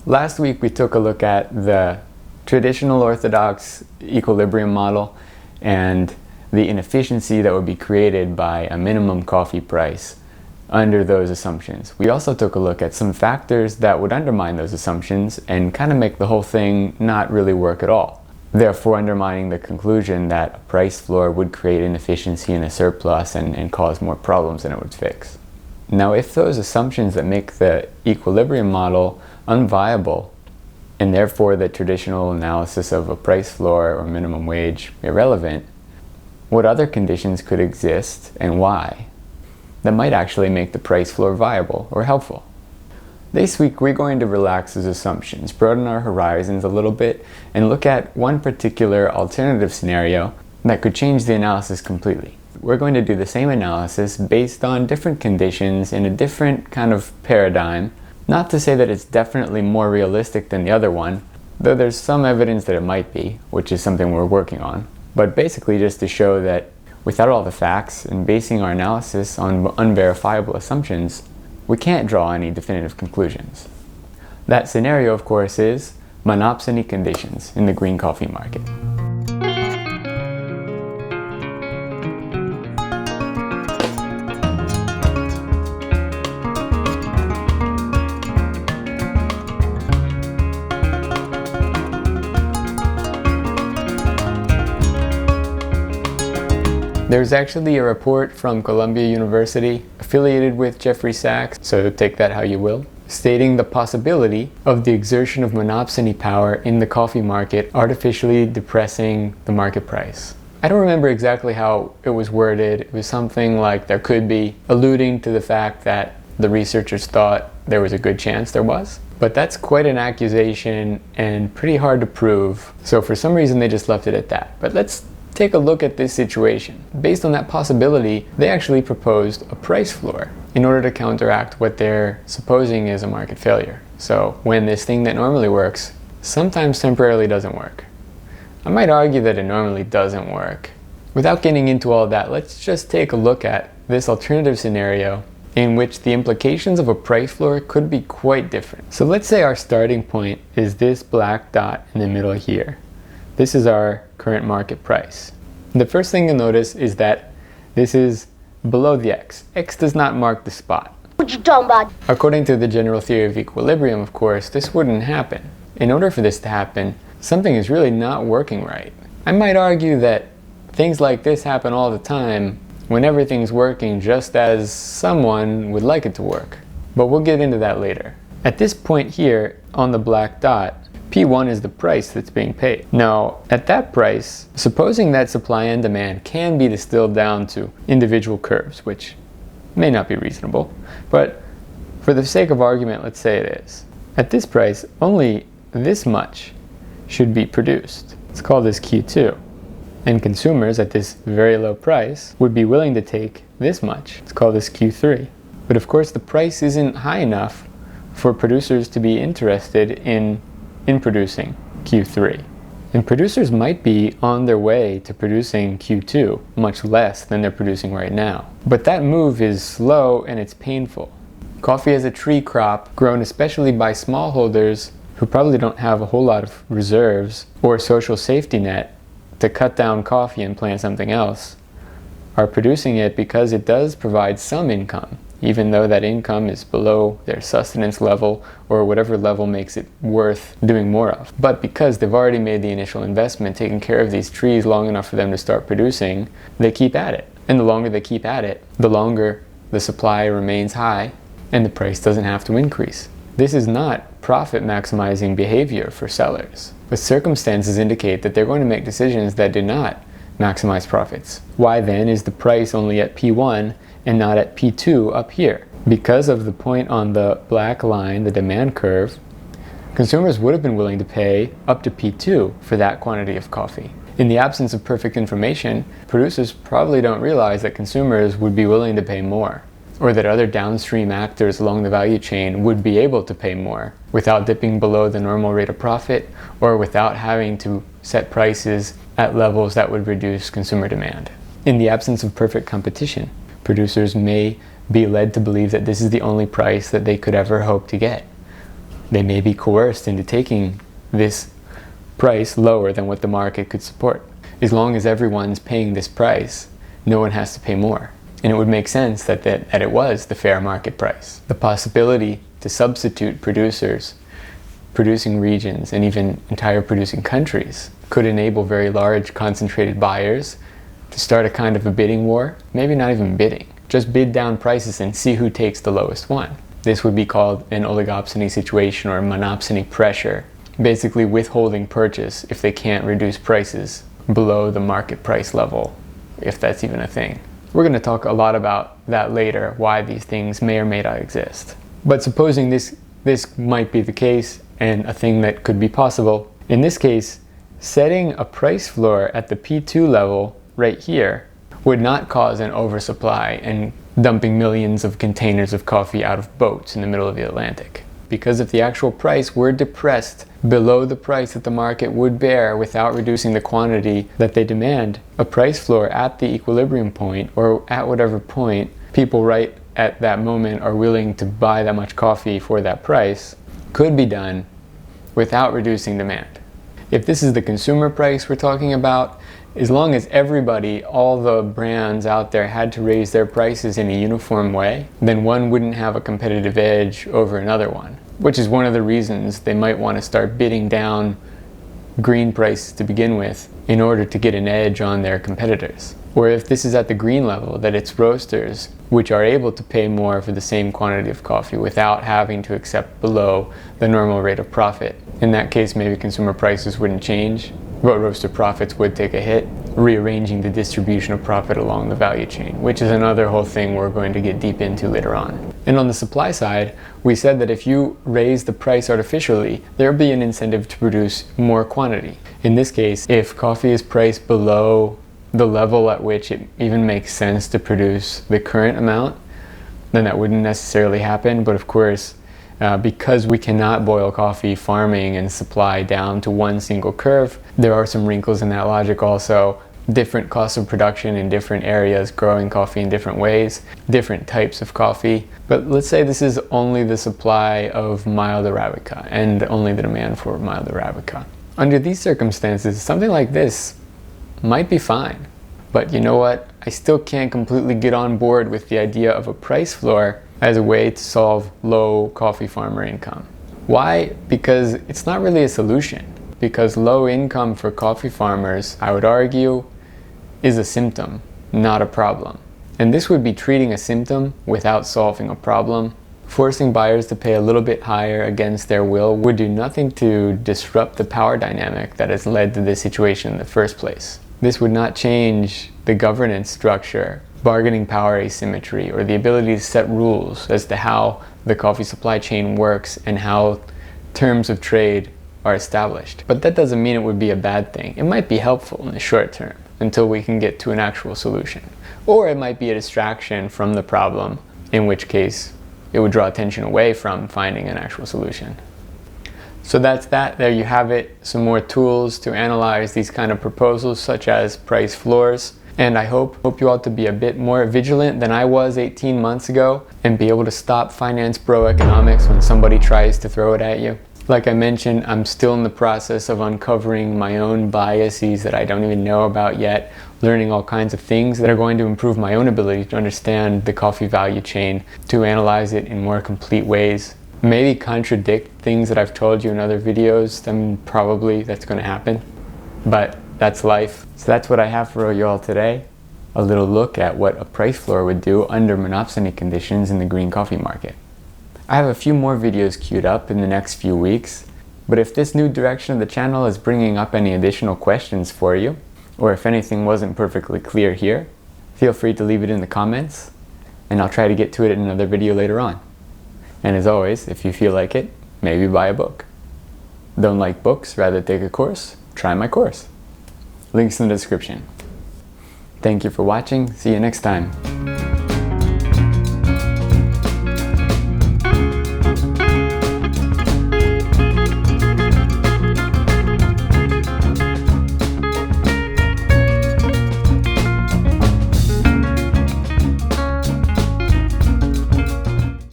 Last week we took a look at the traditional orthodox equilibrium model and the inefficiency that would be created by a minimum coffee price under those assumptions. We also took a look at some factors that would undermine those assumptions and kind of make the whole thing not really work at all, therefore undermining the conclusion that a price floor would create inefficiency and a surplus and cause more problems than it would fix. Now, if those assumptions that make the equilibrium model unviable, and therefore the traditional analysis of a price floor or minimum wage irrelevant, what other conditions could exist and why that might actually make the price floor viable or helpful? This week we're going to relax those assumptions, broaden our horizons a little bit, and look at one particular alternative scenario that could change the analysis completely. We're going to do the same analysis based on different conditions in a different kind of paradigm. Not to say that it's definitely more realistic than the other one, though there's some evidence that it might be, which is something we're working on. But basically just to show that without all the facts and basing our analysis on unverifiable assumptions, we can't draw any definitive conclusions. That scenario, of course, is monopsony conditions in the green coffee market. There's actually a report from Columbia University, affiliated with Jeffrey Sachs, so take that how you will, stating the possibility of the exertion of monopsony power in the coffee market artificially depressing the market price. I don't remember exactly how it was worded. It was something like there could be, alluding to the fact that the researchers thought there was a good chance there was. But that's quite an accusation and pretty hard to prove, so for some reason they just left it at that. But let's take a look at this situation. Based on that possibility, they actually proposed a price floor in order to counteract what they're supposing is a market failure. So when this thing that normally works sometimes temporarily doesn't work. I might argue that it normally doesn't work. Without getting into all that, let's just take a look at this alternative scenario in which the implications of a price floor could be quite different. So let's say our starting point is this black dot in the middle here. This is our current market price. The first thing you'll notice is that this is below the x. X does not mark the spot. What you talking about? According to the general theory of equilibrium, of course, this wouldn't happen. In order for this to happen, something is really not working right. I might argue that things like this happen all the time when everything's working just as someone would like it to work. But we'll get into that later. At this point here on the black dot, P1 is the price that's being paid. Now, at that price, supposing that supply and demand can be distilled down to individual curves, which may not be reasonable, but for the sake of argument, let's say it is. At this price, only this much should be produced. Let's call this Q2. And consumers at this very low price would be willing to take this much. Let's call this Q3. But of course, the price isn't high enough for producers to be interested in producing Q3. And producers might be on their way to producing Q2, much less than they're producing right now. But that move is slow and it's painful. Coffee is a tree crop grown especially by smallholders who probably don't have a whole lot of reserves or social safety net to cut down coffee and plant something else, are producing it because it does provide some income, even though that income is below their sustenance level or whatever level makes it worth doing more of. But because they've already made the initial investment taking care of these trees long enough for them to start producing, they keep at it. And the longer they keep at it, the longer the supply remains high and the price doesn't have to increase. This is not profit maximizing behavior for sellers, but circumstances indicate that they're going to make decisions that do not maximize profits. Why then is the price only at P1 and not at P2 up here? Because of the point on the black line, the demand curve, consumers would have been willing to pay up to P2 for that quantity of coffee. In the absence of perfect information, producers probably don't realize that consumers would be willing to pay more, or that other downstream actors along the value chain would be able to pay more without dipping below the normal rate of profit or without having to set prices at levels that would reduce consumer demand. In the absence of perfect competition, producers may be led to believe that this is the only price that they could ever hope to get. They may be coerced into taking this price lower than what the market could support. As long as everyone's paying this price, no one has to pay more. And it would make sense that it was the fair market price. The possibility to substitute producers, producing regions, and even entire producing countries could enable very large concentrated buyers to start a kind of a bidding war. Maybe not even bidding, just bid down prices and see who takes the lowest one. This would be called an oligopsony situation or monopsony pressure, basically withholding purchase if they can't reduce prices below the market price level, if that's even a thing. We're going to talk a lot about that later, why these things may or may not exist. But supposing this might be the case and a thing that could be possible, in this case, setting a price floor at the P2 level right here would not cause an oversupply and dumping millions of containers of coffee out of boats in the middle of the Atlantic. Because if the actual price were depressed below the price that the market would bear without reducing the quantity that they demand, a price floor at the equilibrium point, or at whatever point people right at that moment are willing to buy that much coffee for that price, could be done without reducing demand. If this is the consumer price we're talking about, as long as everybody, all the brands out there had to raise their prices in a uniform way, then one wouldn't have a competitive edge over another one, which is one of the reasons they might want to start bidding down green prices to begin with in order to get an edge on their competitors. Or if this is at the green level, that it's roasters which are able to pay more for the same quantity of coffee without having to accept below the normal rate of profit. In that case, maybe consumer prices wouldn't change, but roaster profits would take a hit, rearranging the distribution of profit along the value chain, which is another whole thing we're going to get deep into later on. And on the supply side, we said that if you raise the price artificially, there'll be an incentive to produce more quantity. In this case, if coffee is priced below the level at which it even makes sense to produce the current amount, then that wouldn't necessarily happen. But of course, because we cannot boil coffee farming and supply down to one single curve, there are some wrinkles in that logic also. Different costs of production in different areas, growing coffee in different ways, different types of coffee. But let's say this is only the supply of mild arabica and only the demand for mild arabica. Under these circumstances, something like this might be fine. But you know what? I still can't completely get on board with the idea of a price floor as a way to solve low coffee farmer income. Why? Because it's not really a solution. Because low income for coffee farmers, I would argue, is a symptom, not a problem. And this would be treating a symptom without solving a problem. Forcing buyers to pay a little bit higher against their will would do nothing to disrupt the power dynamic that has led to this situation in the first place. This would not change the governance structure, bargaining power asymmetry, or the ability to set rules as to how the coffee supply chain works and how terms of trade are established. But that doesn't mean it would be a bad thing. It might be helpful in the short term until we can get to an actual solution. Or it might be a distraction from the problem, in which case it would draw attention away from finding an actual solution. So that's that. There you have it. Some more tools to analyze these kind of proposals, such as price floors. And I hope you all to be a bit more vigilant than I was 18 months ago and be able to stop finance bro economics when somebody tries to throw it at you. Like I mentioned, I'm still in the process of uncovering my own biases that I don't even know about yet, learning all kinds of things that are going to improve my own ability to understand the coffee value chain, to analyze it in more complete ways. Maybe contradict things that I've told you in other videos, then probably that's going to happen. But that's life. So that's what I have for you all today. A little look at what a price floor would do under monopsony conditions in the green coffee market. I have a few more videos queued up in the next few weeks, but if this new direction of the channel is bringing up any additional questions for you, or if anything wasn't perfectly clear here, feel free to leave it in the comments, and I'll try to get to it in another video later on. And as always, if you feel like it, maybe buy a book. Don't like books, rather take a course? Try my course. Links in the description. Thank you for watching. See you next time.